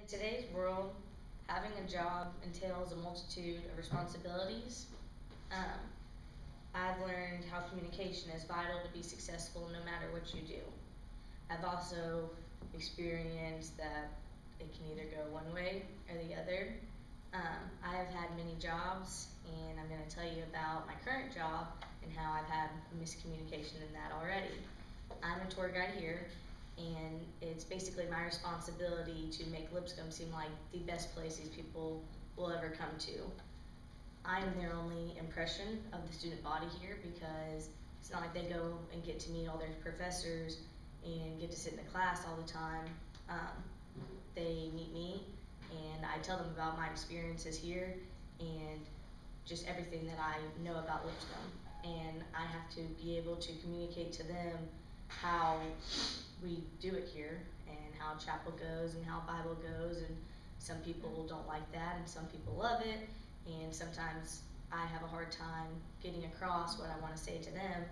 In today's world, having a job entails a multitude of responsibilities. Um, I've learned how communication is vital to be successful no matter what you do. I've also experienced that it can either go one way or the other. I have had many jobs, and I'm going to tell you about my current job and how I've had miscommunication in that already. I'm a tour guide here, and it's basically my responsibility to make Lipscomb seem like the best place these people will ever come to. I'm their only impression of the student body here because it's not like they go and get to meet all their professors and get to sit in the class all the time. They meet me, and I tell them about my experiences here and just everything that I know about Lipscomb. And I have to be able to communicate to them how we do it here and how chapel goes and how Bible goes, and some people don't like that and some people love it, and sometimes I have a hard time getting across what I want to say to them.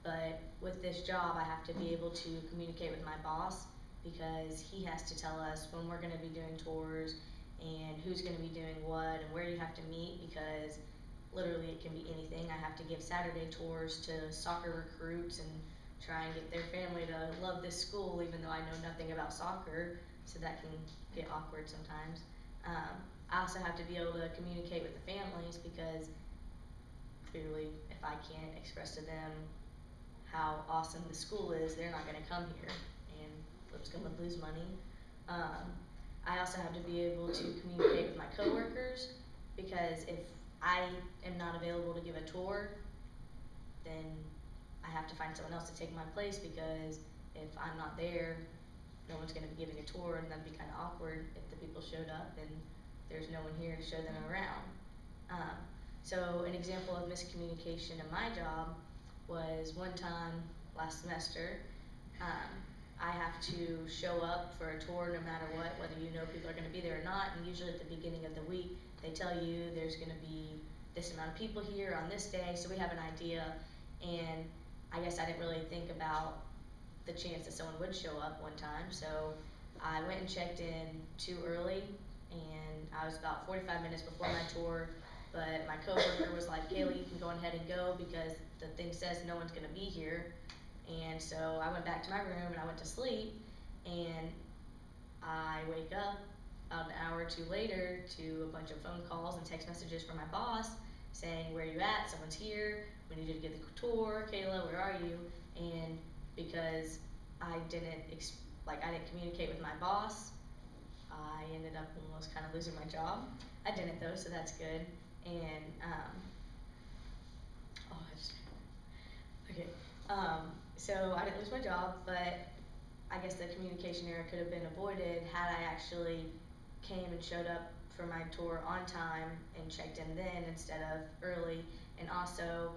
But with this job, I have to be able to communicate with my boss because he has to tell us when we're going to be doing tours and who's going to be doing what and where you have to meet, because literally it can be anything. I have to give Saturday tours to soccer recruits and try and get their family to love this school even though I know nothing about soccer, so that can get awkward sometimes. I also have to be able to communicate with the families because clearly if I can't express to them how awesome the school is, they're not going to come here and Lipscomb would lose money. I also have to be able to communicate with my coworkers because if I am not available to give a tour, then I have to find someone else to take my place, because if I'm not there, no one's going to be giving a tour, and that'd be kind of awkward if the people showed up and there's no one here to show them around. So an example of miscommunication in my job was one time last semester. I have to show up for a tour no matter what, whether you know people are going to be there or not, and usually at the beginning of the week they tell you there's going to be this amount of people here on this day, so we have an idea. And I guess I didn't really think about the chance that someone would show up one time, so I went and checked in too early, and I was about 45 minutes before my tour, but my coworker was like, Kaylee, you can go ahead and go because the thing says no one's going to be here. And so I went back to my room and I went to sleep, and I wake up about an hour or two later to a bunch of phone calls and text messages from my boss saying, where are you at? Someone's here. We need you to give the tour. Kayla, where are you? And because I didn't communicate with my boss, I ended up almost kind of losing my job. I didn't though, so that's good. And so I didn't lose my job, but I guess the communication error could have been avoided had I actually came and showed up for my tour on time and checked in then instead of early. And also,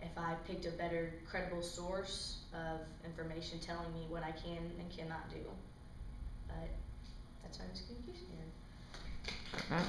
if I picked a better credible source of information telling me what I can and cannot do. But that's my miscommunication error.